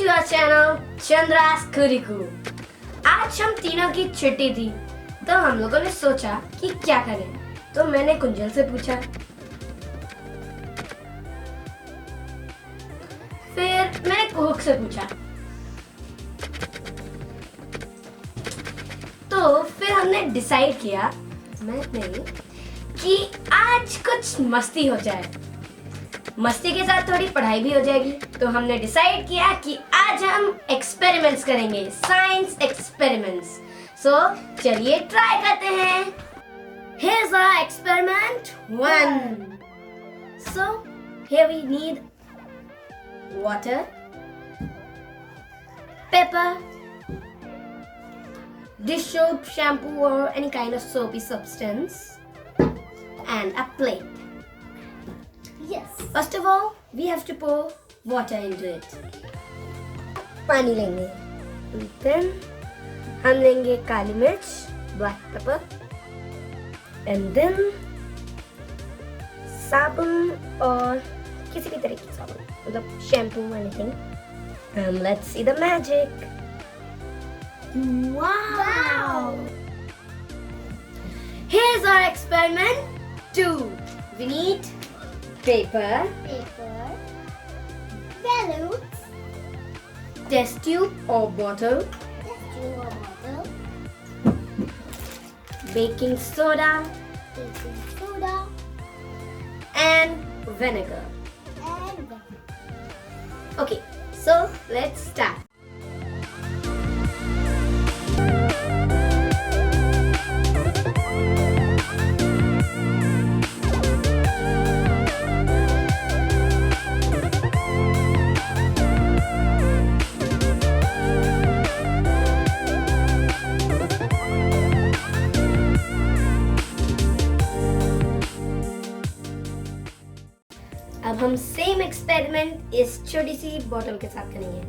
to our channel Chandra's कुरिकू। आज हम तीनों की छुट्टी थी तो हम लोगों ने सोचा कि क्या करें। तो मैंने कुंजल से पूछा, फिर मैंने कुहक से पूछा, तो फिर हमने डिसाइड किया कि आज कुछ मस्ती हो जाए। मस्ती के साथ थोड़ी पढ़ाई भी हो जाएगी। तो हमने डिसाइड किया कि आज हम एक्सपेरिमेंट्स करेंगे, साइंस एक्सपेरिमेंट्स। सो चलिए ट्राई करते हैं। Here's our experiment 1. So here we need water, pepper, dish soap, shampoo or any kind of soapy substance, and a plate. Yes. First of all, we have to pour water into it. पानी लेंगे, then हम लेंगे काली मिर्च, black pepper, and then साबुन और किसी भी तरह की साबुन, मतलब shampoo anything. And let's see the magic. Wow! Here's our experiment 2. We need paper, balloons, test tube or bottle, baking soda, and vinegar. Okay, so let's start. अब हम सेम एक्सपेरिमेंट इस छोटी सी बोतल के साथ करेंगे।